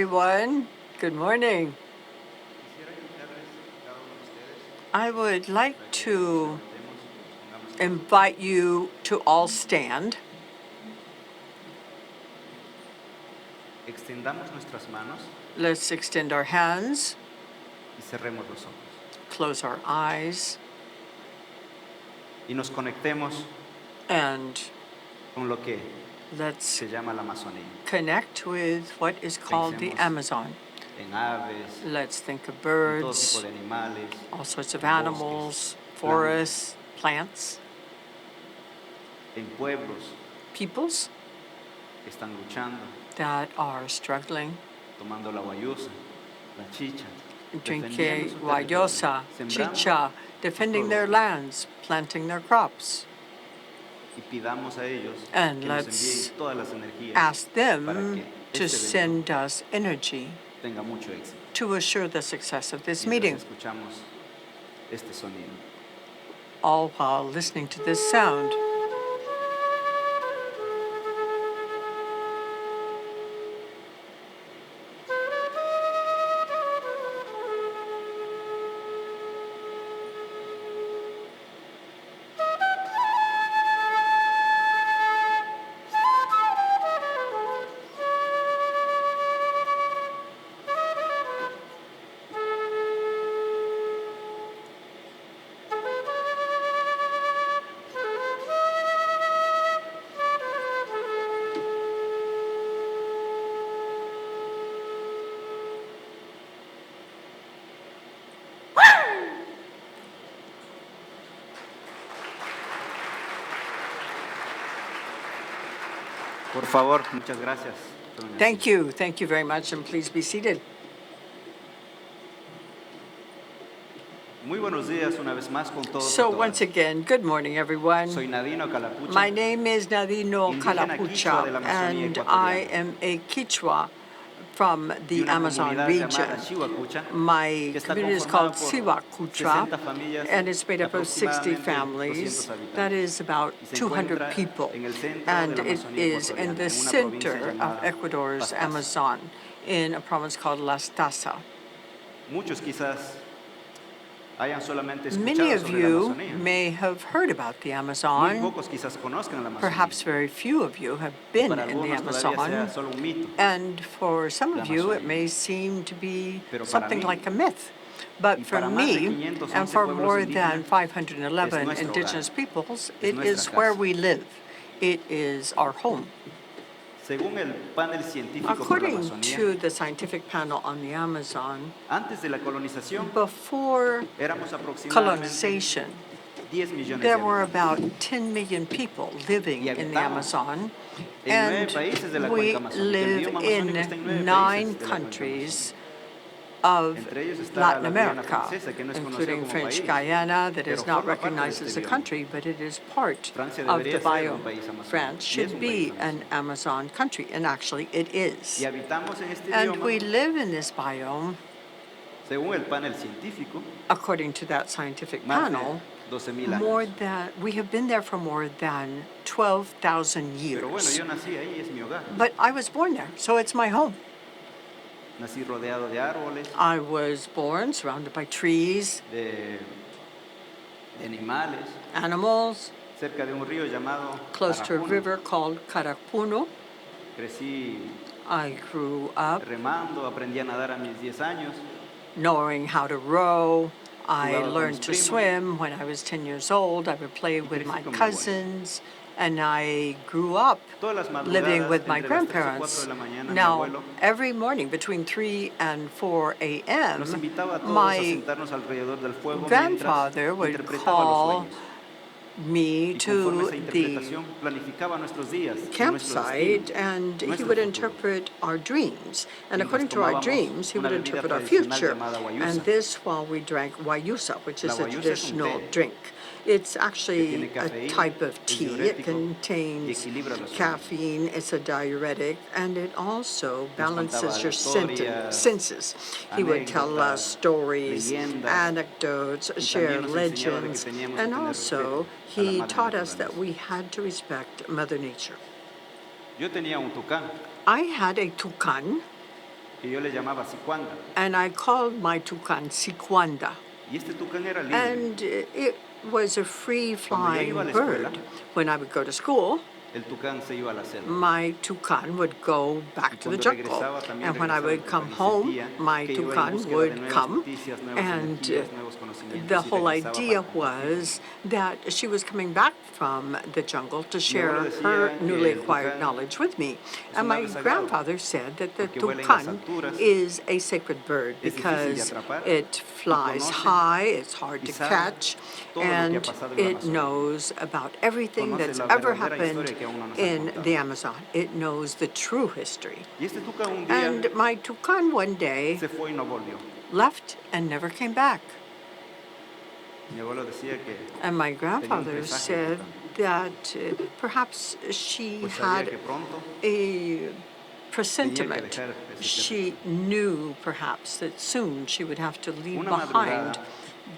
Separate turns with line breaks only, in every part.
everyone. Good morning. I would like to invite you to all stand.
Extendamos nuestras manos
Let's extend our hands,
y cerremos los ojos.
close our eyes,
Y nos conectemos
and
con lo que
let's
se llama la Amazonía.
connect with what is called the
Pensemos
Amazon.
En aves,
Let's think of
en todo
birds,
tipo de animales,
all sorts of
en bosques,
animals, forests, plants,
en pueblos
peoples
que están luchando,
that are struggling,
tomando la guayusa, la chicha,
drinking
defendiendo su
guayosa,
territorio,
chicha, defending
sus
their
productos.
lands, planting their crops.
Y pidamos a ellos
And
que nos
let's
envíen todas las energías
ask
para
them
que
to
este evento
send us energy
tenga mucho éxito.
to assure the success of this
Mientras
meeting,
escuchamos este sonido.
all while listening to this sound.
Por favor, muchas gracias.
Thank you very much, and please be seated.
Muy buenos días una vez más con todos.
So once again, good morning, everyone.
Soy Nadino Calapucha.
My name is Nadino
Indígena Quichua de la
Calapucha,
Amazonía
and
ecuatoriana.
I am a Quichua from
Y
the
una
Amazon
comunidad
region.
llamada Chihuacucha,
My
que está
community is
conformada
called
por
Siwakucha,
60 familias
and it's made
de
up of 60
aproximadamente
families.
200 habitantes.
That is about
Y se
200
encuentra
people,
en el centro
and
de la
it
Amazonía
is in
ecuatoriana,
the
en una provincia
center of
llamada
Ecuador's
Pastaza.
Amazon, in a province called Las Taza.
Muchos quizás hayan solamente
Many
escuchado
of
sobre la
you
Amazonía.
may have heard about the
Muy
Amazon.
pocos quizás conozcan la Amazonía.
Perhaps very few of you have been
Para
in the
algunos todavía sea
Amazon,
solo un mito.
and for some
La
of you it
Amazonía.
may seem to be
Pero para
something
mí,
like a myth. But
y
for
para más de
me,
511
and for
pueblos
more
indígenas,
than
es
511
nuestro
indigenous
hogar.
peoples,
Es
it
nuestra
is where
casa.
we live. It is our home.
Según el panel científico por la
According
Amazonía,
to the scientific panel on the Amazon,
antes de la colonización
before
éramos aproximadamente
colonization,
10 millones
there
de
were
habitantes.
about 10 million people living
Y
in the
habitamos
Amazon,
en 9
and
países de la
we
cuenca amazónica. El
live
bioma amazónico está en 9
in 9
países de la cuenca
countries
amazónica.
of
Entre ellos está
Latin
la Guayana
America,
Francesa, que no es conocida
including
como
French
país,
Guyana, that
pero
is not
forma parte de
recognized
este
as a
bioma.
country, but it is part
Francia
of the
debería ser un
biome.
país amazónico,
France
y es
should
un
be
país
an
amazónico.
Amazon country, and actually it
Y
is.
habitamos en este
And
bioma,
we live in this biome,
según el panel científico,
according to that scientific
más
panel,
de 12,000 años.
we have been there for more than 12,000
Pero bueno,
years.
yo nací ahí, es mi hogar.
But I was born there, so it's my home.
Nací rodeado de árboles,
I was born surrounded by trees,
de animales,
animals,
cerca de un río llamado
close to a
Arapuno.
river called Carapuno.
Crecí
I grew up
remando, aprendí a nadar a mis 10 años.
knowing how to row. I
Jugaba con
learned
mis
to
primos.
swim when I was 10 years old. I would play with
crecí
my
con mi abuelo.
cousins, and I grew up
Todas las madrugadas,
living with my
entre las 3 o 4
grandparents.
de la mañana, mi
Now,
abuelo
every morning between 3 and 4 a.m.,
nos invitaba a todos a
my
sentarnos alrededor del fuego mientras
grandfather would
interpretaba los
call
sueños.
me
Y conforme
to
esa
the
interpretación, planificaba nuestros días y nuestro
campsite,
destino,
and he
nuestro
would
futuro.
interpret our dreams. And
Mientras
according to our
tomábamos
dreams, he
una
would
bebida
interpret our
tradicional
future.
llamada guayusa.
And this while we drank guayusa, which
La
is a
guayusa es un
traditional
té
drink. It's actually
tiene
a
cafeína,
type of
es
tea. It
diurético y
contains
equilibra los sueños.
caffeine, it's a diuretic, and it also
Nos
balances
contaba
your
historias,
senses. He would tell us
anécdotas,
stories,
leyendas,
anecdotes,
y
share
también nos enseñaba de que
legends,
teníamos que
and
tener
also
respeto a la
he
madre
taught us that
naturaleza.
we had to respect Mother Nature.
Yo tenía un tucán,
I had a tucan,
que yo le llamaba Sicuanda.
and I called my tucán Sicuanda.
Y este tucán era libre.
And it was a
Cuando yo
free-flying
iba a la escuela,
bird. When I would go to school,
el tucán se iba a la selva.
my tucán would go back to the
Cuando
jungle.
regresaba, también
And when I
regresaba
would
porque
come
me
home,
sentía
my
que iba en
tucán
búsqueda de
would
nuevas
come.
noticias, nuevas
And
energías, nuevos conocimientos,
the
y
whole
regresaba
idea
para compartir.
was that she was coming back from the jungle to
Mi
share
abuelo decía
her
que
newly
el
acquired
tucán
knowledge with me.
es
And
un
my
ave sagrado,
grandfather said that the
porque vuela en las
tucán
alturas,
is a sacred bird
es difícil de
because
atrapar,
it flies
conoce,
high, it's hard
y
to
sabe
catch,
todo lo que ha
and
pasado en la
it
Amazonia.
knows about everything
Conoce
that's
la
ever
verdadera
happened
historia que aún no nos han
in
contado.
the Amazon. It knows the true history.
Y este tucán un día
And my tucán one day
se fue y no volvió.
left and never came back.
Mi abuelo decía que
And my
tenía un
grandfather
presagio
said
el tucán.
that perhaps she
Pues sabía
had
que pronto
a
tenía que
presentiment.
dejar ese
She knew perhaps that soon she would have to leave
Una
behind
madrugada,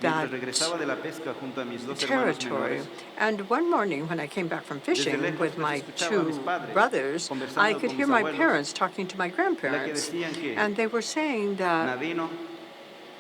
that
mientras regresaba de la pesca junto a mis dos hermanos
territory.
menores,
And one morning when I came back from
desde
fishing
lejos
with
les
my
escuchaba a mis
two
padres
brothers, I
conversando
could
con
hear
mis
my
abuelos,
parents talking to my
en la que
grandparents.
decían que
And they were saying that
Nadino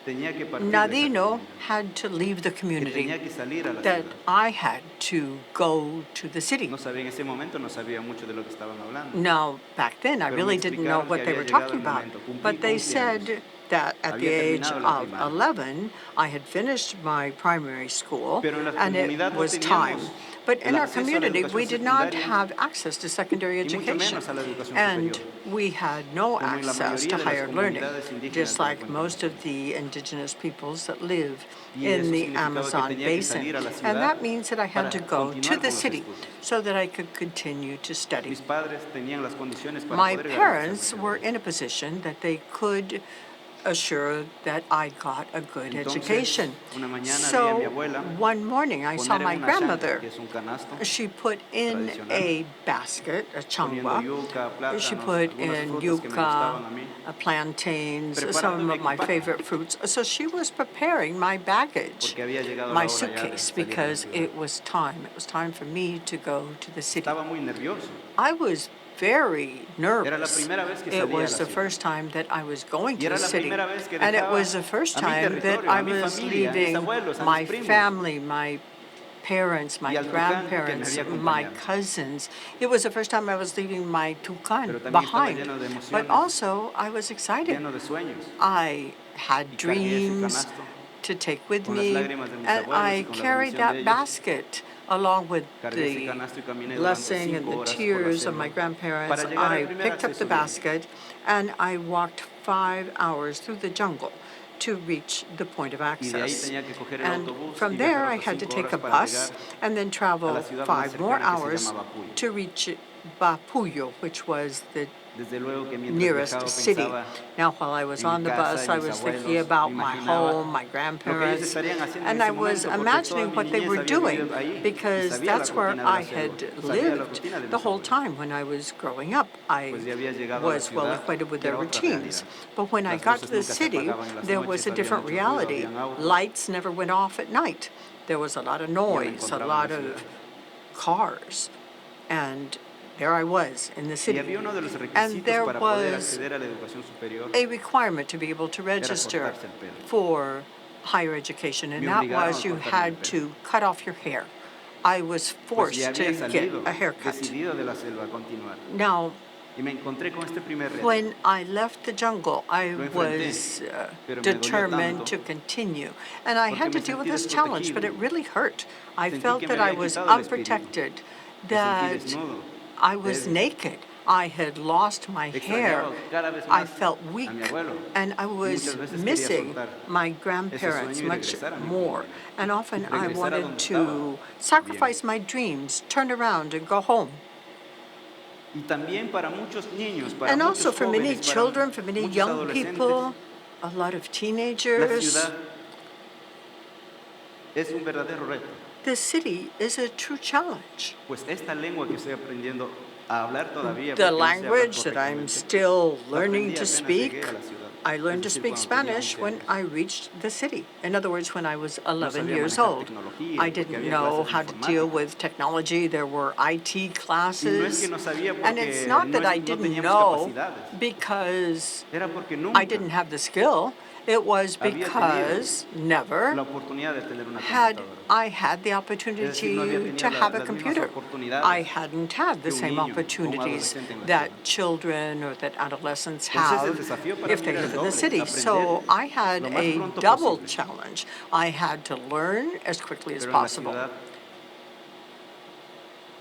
tenía que partir de esa
Nadino
comunidad,
had to leave the
que
community,
tenía que salir a la
that
ciudad.
I had to go to the city.
No sabía en ese momento, no sabía mucho de lo que estaban hablando.
Now, back then, I
Pero
really
me
didn't know
explicaron
what
que
they
había
were
llegado
talking
el
about,
momento. Cumplí
but they
11
said
años.
that at the
Había
age
terminado la
of
primaria.
11, I had finished my primary school,
Pero en la
and it
comunidad no
was time.
teníamos
But in
el
our
acceso a la
community, we
educación
did not
secundaria
have access to secondary
y mucho
education,
menos a la educación
and
superior,
we had no
como en la
access to
mayoría de las
higher learning,
comunidades indígenas
just
de la
like
cuenca
most of
amazónica.
the indigenous peoples that live
Y
in
eso
the
significaba que
Amazon
tenía que
basin.
salir a la
And
ciudad
that means that I had to
para
go to
continuar
the
con los
city
estudios.
so that I could continue to study.
Mis padres tenían las condiciones para
My
poder
parents
garantizarme
were
el
in a position that they could assure that I got a good
Entonces,
education.
una mañana vi a
So
mi abuela
one morning I saw
poner
my
en una changa,
grandmother.
que es un canasto,
She put in
tradicional,
a basket, a
poniendo
changua.
yuca,
She
plátanos,
put
algunas
in
frutas que me
yuca,
gustaban a mí,
plantains,
preparando
some
mi
of my
equipaje,
favorite fruits. So she was preparing my baggage,
porque había llegado
my
la hora ya de
suitcase,
salir de la
because
ciudad.
it was time. It was time for me to go to the city.
Estaba muy nervioso.
I was very
Era la
nervous.
primera vez que
It
salía a
was
la
the
ciudad.
first time that I was going
Y
to
era
the
la
city.
primera vez que
And it
dejaba
was the first
a mi
time that
territorio,
I
a mi
was
familia, a mis
leaving
abuelos, a
my
mis primos,
family, my parents, my
y al tucán que me
grandparents,
había
my
acompañado.
cousins. It was the first time I was leaving my
Pero
tucán
también estaba
behind.
lleno de
But
emociones,
also, I was excited.
lleno de sueños.
I had
Y cargué ese
dreams
canasto
to take with
con las
me,
lágrimas de mis
and
abuelos
I
y con la
carried
bendición de
that
ellos.
basket along with
Cargué ese
the
canasto y caminé durante
blessing and
5
the
horas por la
tears of
selva
my grandparents.
para llegar al
I
primer
picked up the
acceso libre.
basket and I walked 5 hours through the jungle to reach the point of
Y de ahí
access.
tenía que coger el
And
autobús
from
y
there,
viajar
I
otras
had to
5
take
horas
a
para
bus
llegar
and then
a
travel
la ciudad más
5 more
cercana que se
hours
llamaba Puyo.
to reach Bapuyo, which was the
Desde luego que mientras
nearest
viajaba
city.
pensaba
Now, while I was
en mi
on the
casa,
bus,
en
I
mis
was thinking
abuelos,
about
me
my
imaginaba
home, my
lo que ellos
grandparents,
estarían haciendo en
and I
ese
was
momento, porque
imagining
toda mi
what they
niñez
were
había
doing
vivido ahí y
because
sabía la
that's where
rutina de la
I had
selva, sabía la
lived
rutina de
the
mis
whole
abuelos.
time when I was growing up. I
Pues ya había llegado a la
was well
ciudad,
acquainted with
que
their
era otra
routines.
realidad.
But when I
Las
got to
luces
the
nunca se
city,
apagaban en las
there was
noches,
a
había
different
mucho ruido,
reality.
habían autos.
Lights never went off at night. There was a lot of
Y yo me
noise, a
encontraba en
lot
la
of
ciudad.
cars, and there I was in the
Y
city.
había uno de los
And
requisitos
there
para poder
was
acceder a la educación superior,
a requirement to be able to
era
register
cortarse el pelo.
for higher education, and
Me
that
obligaron
was
a
you
cortarme el
had
pelo.
to cut off your hair. I was
Pues ya
forced to
había
get
salido,
a haircut.
decidido de la selva a continuar.
Now,
Y me encontré con este primer reto.
when I left the jungle, I
Lo enfrenté,
was
pero me dolió
determined
tanto,
to continue. And I had to
porque me
deal with
sentí
this challenge, but
desprotegido.
it really hurt. I
Sentí
felt
que me
that I
habían
was
quitado el espíritu.
unprotected,
Me sentí
that
desnudo,
I was
débil.
naked. I had lost my hair.
Extrañaba cada vez
I
más
felt
a
weak,
mi abuelo.
and I
Y
was
muchas veces quería
missing
soltar
my
ese
grandparents
sueño y
much
regresar a mi
more.
comunidad.
And often I
Regresar a
wanted
donde
to
estaba
sacrifice
bien.
my dreams, turn around, and go home.
Y también para muchos niños, para
And
muchos
also for many
jóvenes, para
children, for many
muchos
young
adolescentes,
people, a lot of
la
teenagers.
ciudad es un verdadero reto.
The city is a true challenge.
Pues esta lengua que estoy aprendiendo a hablar todavía,
The
porque no sé hablar
language that I'm
correctamente,
still
la
learning
aprendí
to
apenas
speak,
llegué a la ciudad.
I learned to
es decir,
speak
cuando tenía
Spanish
11
when
años.
I reached the city. In other words, when I was
No
11
sabía
years
manejar
old.
tecnología
I
porque
didn't
había
know
clases de
how to deal
informática.
with technology. There were IT
Y no es que
classes.
no sabía
And it's
porque
not that I
no
didn't
teníamos
know
capacidades.
because
Era porque
I
nunca
didn't have the skill. It was
había tenido
because never
la oportunidad de tener una
had
computadora.
I had the
Es decir, no había
opportunity
tenido
to have a
las mismas
computer. I
oportunidades
hadn't had the
que un
same
niño o un
opportunities
adolescente en la
that
ciudad.
children or that adolescents
Entonces, el
have
desafío para
if
mí
they
era el
live in the
doble,
city.
aprender
So I had
lo más
a
pronto
double
posible.
challenge. I had to learn as quickly as
Pero en la
possible.
ciudad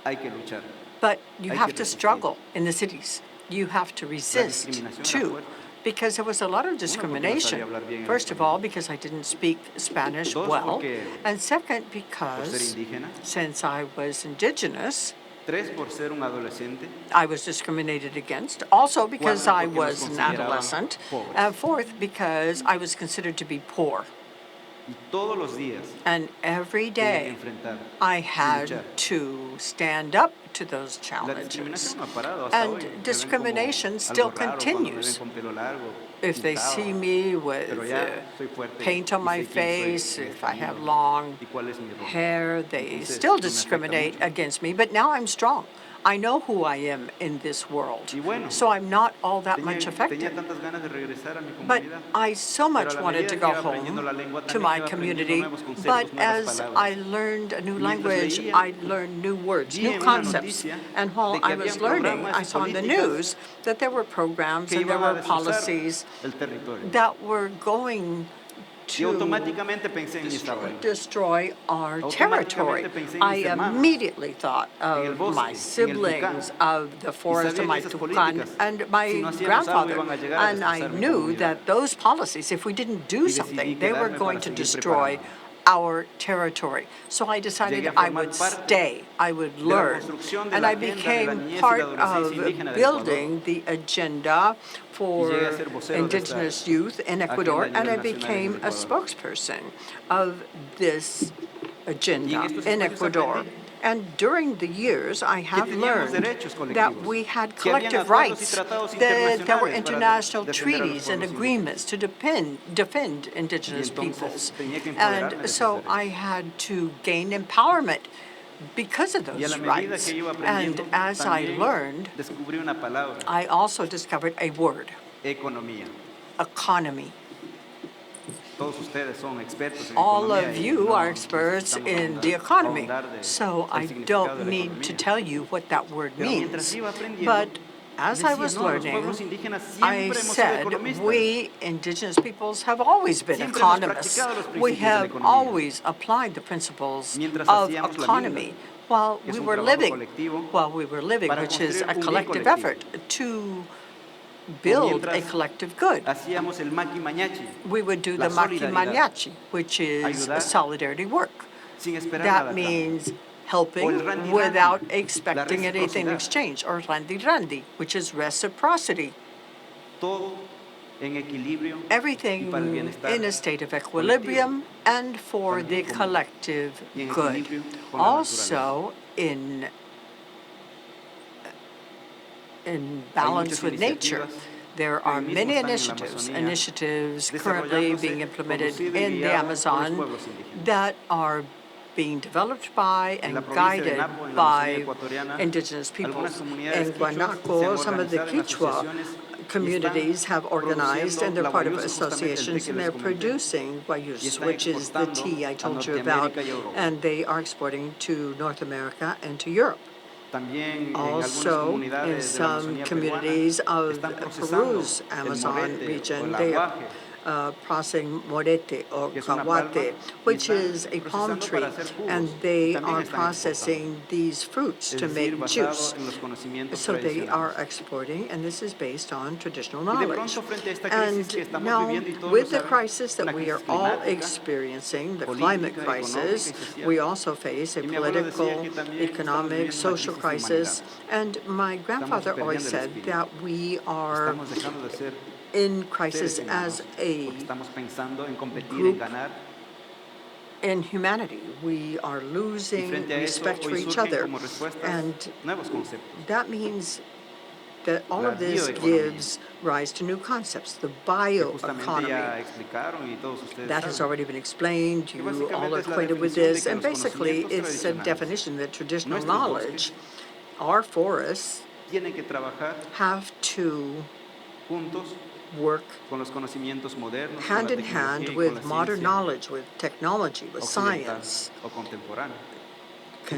hay que luchar.
But you
Hay
have
que
to
resistir.
struggle in the cities. You have to
La
resist
discriminación era
too.
fuerte.
Because there was a lot of
Uno, porque no
discrimination.
sabía hablar bien el
First of
español.
all, because I didn't speak Spanish
Dos,
well.
porque
And second,
por ser
because
indígena.
since I was indigenous,
Tres, por ser un adolescente.
I was discriminated against. Also because
Cuatro,
I
porque nos
was an
consideraban
adolescent.
pobres.
And fourth, because I was considered to be poor.
Y todos los días
And every
tenía que
day
enfrentar
I
y
had
luchar.
to stand up to those
La
challenges.
discriminación no ha parado hasta hoy.
And
Me ven
discrimination
como
still
algo raro cuando me ven
continues.
con pelo largo,
If they
pintado.
see me with
Pero ya soy fuerte
paint on
y
my
sé quién soy
face,
en
if
este
I have
mundo
long
y cuál es mi rol.
hair, they
Entonces,
still
no me afecta
discriminate
mucho.
against me. But now I'm strong. I know who I am in this world.
Y bueno,
So I'm not all that much
tenía
affected.
tantas ganas de regresar a mi
But
comunidad.
I so
Pero a
much
la
wanted
medida
to
que
go
iba aprendiendo
home
la lengua,
to
también
my
iba aprendiendo
community.
nuevos conceptos,
But
nuevas
as
palabras.
I learned a new
Y mientras
language,
leía,
I learned new words,
vi
new
en una
concepts.
noticia
And while
de que
I was
habían
learning,
programas
I
y
saw in the
políticas
news that there were programs
que
and there
iban a
were
destrozar
policies
el territorio.
that were going
Y
to
automáticamente pensé en mis abuelos.
destroy our territory.
Automáticamente pensé en
I
mis hermanos,
immediately thought
en el
of
bosque,
my
en el
siblings,
tucán.
of the
Y
forest,
sabía
of
que
my
esas
tucan,
políticas,
and my
si no hacíamos algo,
grandfather.
iban a llegar a
And I
destrozar mi
knew
comunidad.
that those policies, if we didn't do
Y decidí
something, they were
quedarme
going
para
to
seguir
destroy
preparándome.
our territory. So I decided
Llegué a
I
formar
would
parte
stay, I would
de la
learn.
construcción de
And
la
I
agenda de la
became
niñez y la
part
adolescencia indígena
of
del Ecuador.
building the agenda
Y llegué a
for
ser vocero de
indigenous
esta
youth in
agenda
Ecuador,
a
and
nivel
I
nacional en
became
el
a
Ecuador.
spokesperson of this
Y en
agenda
estos
in
espacios
Ecuador.
aprendí
And during the years, I
que
have
teníamos
learned
derechos
that
colectivos,
we had
que habían
collective
acuerdos y
rights,
tratados
that there were
internacionales para
international
defender a los
treaties and
pueblos
agreements to defend
Y
indigenous
entonces
peoples.
tenía que empoderarme de
And
esos
so
derechos.
I had to gain empowerment because of
Y a
those
la medida
rights.
que iba
And
aprendiendo,
as I
también
learned,
descubrí una palabra,
I also discovered a word,
economía.
economy.
Todos ustedes son expertos en
All
economía
of
y
you
no
are experts
necesitamos
in the economy,
ahondar de
so
el
I
significado de
don't
la
need to
economía.
tell you what that word
Pero mientras
means.
iba aprendiendo,
But as I
decía,
was
no, los
learning,
pueblos indígenas
I
siempre hemos sido
said,
economistas.
we indigenous peoples have always been
Siempre hemos
economists.
practicado los
We
principios de la
have
economía.
always applied the principles
Mientras
of
hacíamos la
economy
milga,
while
que es
we
un
were
trabajo
living,
colectivo para
which is
construir
a
un bien
collective
colectivo.
effort to
O
build a
mientras
collective good.
hacíamos el maquimañachi,
We would do
la
the maki
solidaridad,
mariachi, which is
ayudar
solidarity work.
sin esperar
That
nada a cambio.
means
O
helping
el randi-randi,
without
la
expecting anything in
reciprocidad.
exchange, or randi-randi, which is reciprocity.
Todo en equilibrio y
Everything
para el bienestar
in a state of
colectivo.
equilibrium and for the
También como-
collective
y en
good.
equilibrio con la
Also in balance
muchas
with nature.
iniciativas
There
que
are
hoy mismo
many
están en la
initiatives,
Amazonía,
currently
desarrollándose,
being implemented
producido y
in the
guiado por los
Amazon
pueblos indígenas.
that are being developed by
En la
and
provincia de
guided
Napo, en la Amazonía
by
ecuatoriana,
indigenous
algunas
peoples.
comunidades
In
quichuas se han
Guanaco, some of the
organizado en
Quichua
asociaciones y
communities have organized
produciendo
and they're
la
part of
guayusa, justamente el té
associations
que
and
les
they're
comenté,
producing
y
guayus,
están
which is the
exportando
tea I
a
told you about,
Norteamérica y Europa.
and they are exporting to North America and to Europe.
También en algunas
Also, in
comunidades de la
some
Amazonía
communities
peruana
of
están procesando
Peru's
el
Amazon
morete o
region,
el
they are
aguaje,
processing morete or
que es una palma,
kawate,
y
which
están
is a palm
procesando
tree,
para hacer jugos,
and
y
they
también
are
están exportando.
processing these fruits
Es
to
decir,
make
basado
juice.
en los conocimientos
So they are
tradicionales.
exporting, and this is based on traditional
Y de
knowledge.
pronto, frente a esta crisis que
And
estamos
now,
viviendo y todos
with
lo
the
saben,
crisis that
una
we are
crisis
all
climática,
experiencing, the
política,
climate
económica y
crisis,
social.
we also face a
Y mi abuelo decía
political,
que también estamos
economic,
viviendo una
social
crisis de
crisis. And my grandfather
perdiendo
always
el
said
espíritu.
that we are
Estamos dejando de ser
in
seres
crisis
humanos
as a
porque estamos pensando en competir, en
group
ganar.
in humanity. We are
Y
losing
frente a eso,
respect for
hoy
each
surgen
other.
como respuestas
And
nuevos conceptos.
that means that all
la
of this
bioeconomía,
gives rise to new concepts. The
que justamente ya
bioeconomy,
explicaron y todos ustedes
that has
saben,
already been explained.
que
You all are
básicamente es la
acquainted with
definición de
this.
que
And
los
basically,
conocimientos
it's a
tradicionales,
definition that traditional
nuestros
knowledge,
bosques,
our forests,
tienen que trabajar
have to
juntos
work
con los conocimientos modernos, con
hand
la
in hand
tecnología y con la
with modern
ciencia
knowledge, with technology, with
occidental
science,
o contemporánea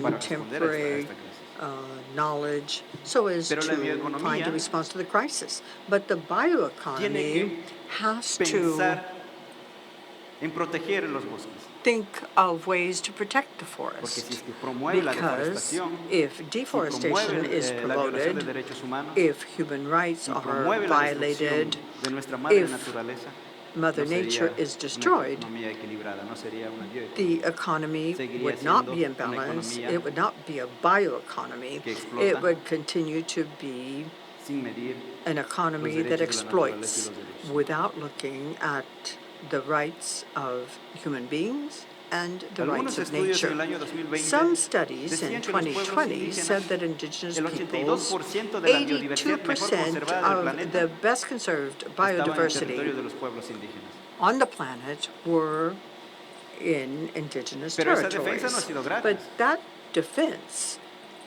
para responder a
contemporary
esta crisis.
knowledge, so as
Pero la
to find a
bioeconomía
response to the crisis. But the
tiene
bioeconomy
que
has to
pensar en proteger los bosques,
think of ways to protect the
porque si
forest.
es que promueve la
Because
deforestación,
if
si
deforestation
promueve
is
la violación de
promoted,
derechos humanos,
if human rights
si
are
promueve la destrucción
violated,
de nuestra madre
if
naturaleza,
Mother
no
Nature
sería
is
una
destroyed,
economía equilibrada, no sería una
the
bioeconomía.
economy
Seguiría
would not
siendo
be in
una
balance.
economía
It would not be a bioeconomy.
que
It
explota
would continue to be
sin medir
an
los
economy that
derechos de la naturaleza y
exploits
los derechos humanos.
without looking at the rights of human beings and the rights
Algunos
of
estudios en
nature.
el año 2020
Some studies in
decían que los pueblos
2020 said
indígenas,
that indigenous
el
peoples,
82% de la biodiversidad mejor
82%
conservada del
of
planeta,
the best conserved
estaban en
biodiversity
territorio de los pueblos indígenas.
on the planet were in indigenous
Pero esa defensa no ha
territories.
sido gratis.
But that defense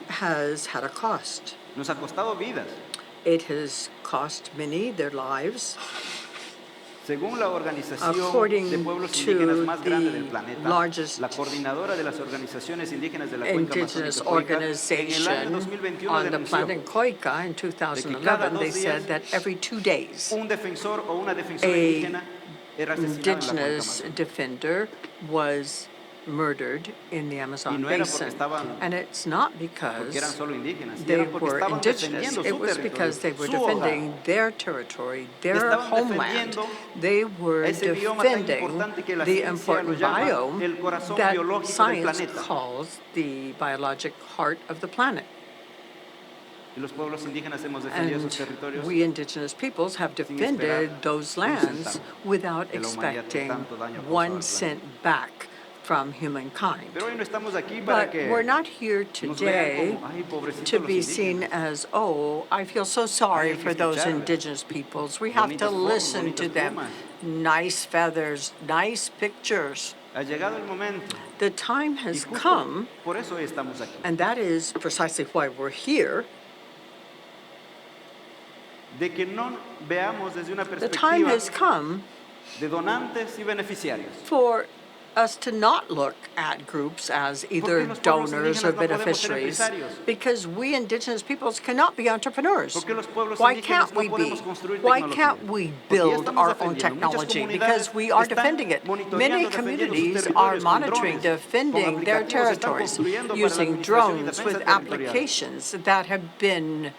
has had a cost.
Nos ha costado vidas.
It has cost many their lives.
Según la organización
According
de pueblos
to
indígenas más grande del
the
planeta,
largest
la coordinadora de las organizaciones indígenas de la cuenca
indigenous
amazónica Coica, en el año
organization
2021
on the
denunció
planet Coica in
de que cada
2011, they
2
said
días
that every 2 days,
un defensor o una defensora
a
indígena era asesinado en la cuenca
indigenous
amazónica.
defender was murdered in the
Y
Amazon
no era porque
basin.
estaban,
And it's not
porque
because
eran solo indígenas, y
they
era porque
were
estaban
indigenous.
defendiendo
It
su
was
territorio,
because they were
su hogar.
defending their territory, their
Estaban
homeland.
defendiendo
They were
ese bioma tan
defending
importante que la
the
ciencia lo
important
llama
biome
el corazón
that
biológico del
science
planeta.
calls the biologic heart of the planet.
Y los pueblos indígenas hemos defendido esos
And
territorios
we indigenous peoples have
sin esperar
defended those
un
lands
centavo
without
de la humanidad por
expecting
tanto daño causado al
1
planeta.
cent back from humankind.
Pero hoy no estamos aquí para
But
que
we're not here
nos vean
today
como, ay, pobrecitos
to
los
be seen
indígenas.
as, oh, I feel so sorry
Hay que
for those
escucharles.
indigenous peoples. We have to
Bonitas
listen to
bonitas
them.
plumas.
Nice feathers, nice pictures.
Ha llegado el momento.
The time
Y
has
justo
come,
por eso hoy estamos aquí.
and that is precisely why we're here.
De que no veamos desde una
The time
perspectiva
has come
de donantes y beneficiarios.
for us to not look at groups as either
los pueblos
donors or
indígenas no podemos ser
beneficiaries,
empresarios?
because we indigenous peoples cannot be entrepreneurs.
Porque los pueblos
Why
indígenas
can't
no
we be?
podemos construir
Why
tecnología?
can't we
Porque ya
build
estamos
our own
defendiendo. Muchas
technology?
comunidades
Because we are
están
defending it.
monitoreando,
Many
defendiendo sus
communities
territorios
are
con
monitoring,
drones,
defending
con
their
aplicativos, están
territories
construyendo para la
using
administración y
drones
defensa
with
territorial.
applications that have been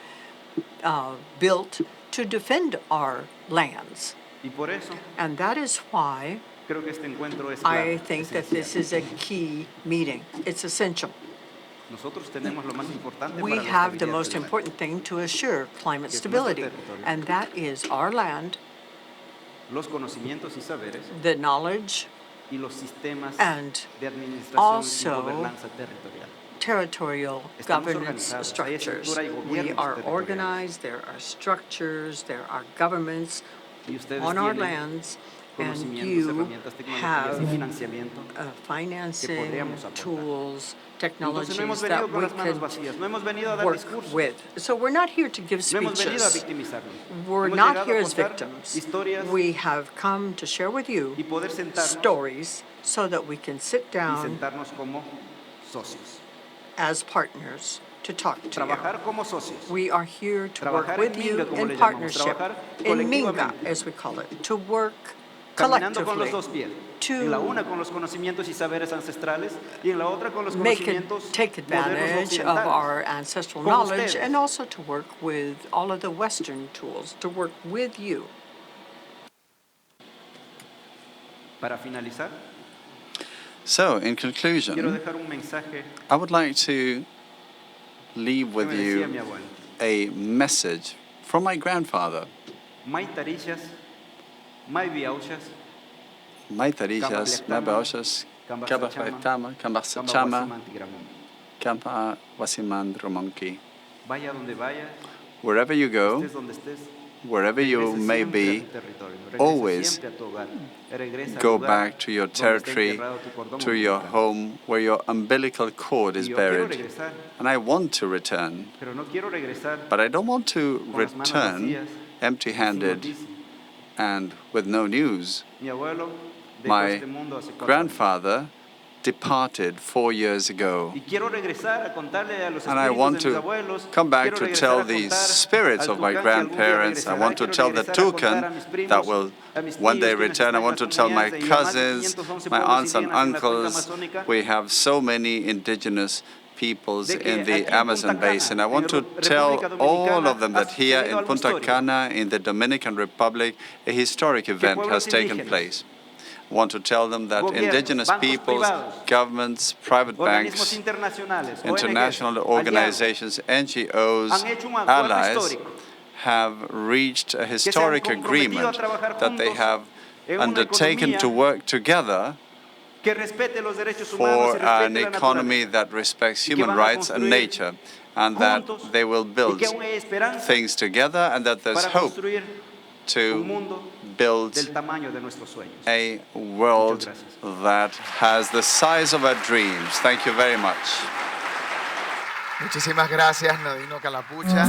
built to defend our lands.
Y por eso
And that is why
creo que este encuentro es
I
clave,
think that this
esencial.
is a key meeting. It's essential.
Nosotros tenemos lo más importante
We
para la
have the
estabilidad
most
del planeta,
important thing to assure climate
que es nuestro
stability,
territorio.
and that is our land,
los conocimientos y saberes
the knowledge,
y los sistemas
and
de administración y
also
gobernanza territorial.
territorial
Estamos
governance
organizados, hay
structures.
estructura y
We
gobiernos
are
territoriales.
organized, there are structures, there are governments
Y ustedes
on our
tienen
lands, and
conocimientos,
you
herramientas, tecnologías y
have
financiamiento que
financing,
podríamos aportar.
tools,
Entonces no
technologies
hemos
that
venido con
we
las manos
can
vacías, no hemos venido a dar
work
discursos,
with. So we're not here to give
no hemos venido a
speeches.
victimizarnos.
We're
Hemos
not
llegado
here
a
as
contar
victims.
historias
We have come to share with you
y poder sentarnos
stories so that we can sit
y
down
sentarnos como socios.
as partners to talk to
Trabajar
you.
como socios.
We are here to work
Trabajar
with
en
you
minga, como
in
le llamamos,
partnership,
trabajar
in minga,
colectivamente.
as we call it, to work
Caminando con los
collectively,
dos pies.
to
En la una con los conocimientos y saberes ancestrales y en la otra con los
make
conocimientos
take
modernos
advantage of
occidentales.
our ancestral
Con
knowledge
ustedes.
and also to work with all of the Western tools, to work with you.
Para finalizar,
So, in
quiero
conclusion,
dejar un mensaje
I would like to leave
que
with
me decía mi
you
abuelo.
a message from my grandfather.
Mai tarillas, mai biauchas,
Mai tarillas, mai bauchas, kaba faitama, kamba sachama,
Mantigramón.
kamba wasimand romonki.
Vaya donde vaya,
Wherever you go,
estés donde estés,
wherever you
regrese
may
siempre a
be,
tu territorio, regrese
always
siempre a tu hogar, regresa al
go
lugar
back to your
donde está
territory,
enterrado tu cordón
to your
umbilical.
home where your umbilical cord
Y
is
yo quiero
buried.
regresar,
And I want to return,
pero no quiero regresar
but I don't want to
con las manos
return
vacías y sin
empty-handed
noticia.
and with no news.
Mi abuelo dejó
My
este mundo hace 4 años.
grandfather departed 4 years ago.
Y quiero regresar a contarle a los
And I
espíritus
want
de mis
to
abuelos,
come back
quiero
to
regresar
tell
a
the
contar
spirits
al
of my
tucán que algún día
grandparents. I
regresará,
want to
quiero
tell the
regresar a contar
toucan
a mis primos,
that will
a mis
one day
tíos, quienes
return. I
están en
want to
las
tell my
comunidades de ya más de
cousins,
511
my
pueblos
aunts and
indígenas en la cuenca
uncles.
amazónica,
We have so many indigenous peoples
de que
in
aquí
the
en
Amazon
Punta Cana,
basin. I
en
want to
República
tell all of
Dominicana,
them
ha
that here
sucedido
in
algo
Punta
histórico,
Cana, in the Dominican Republic, a historic
que
event
pueblos
has taken
indígenas,
place. I want to tell them that
gobiernos,
indigenous
bancos
peoples,
privados,
governments, private
organismos
banks,
internacionales, ONGs,
international
aliados,
organizations, NGOs,
han hecho un acuerdo
allies
histórico
have reached a
que se han
historic
comprometido a
agreement
trabajar
that they
juntos
have
en una
undertaken to
economía
work together
que respete los derechos humanos
for
y respete
an
la
economy
naturaleza,
that respects
y que
human
van a
rights and
construir
nature, and that
juntos,
they will
y
build
que aún hay esperanza
things together, and that there's
para
hope
construir un
to
mundo
build
del tamaño de nuestros sueños.
a world that has the size of our dreams. Thank you very much.
Muchísimas gracias, Nadino Calapucha.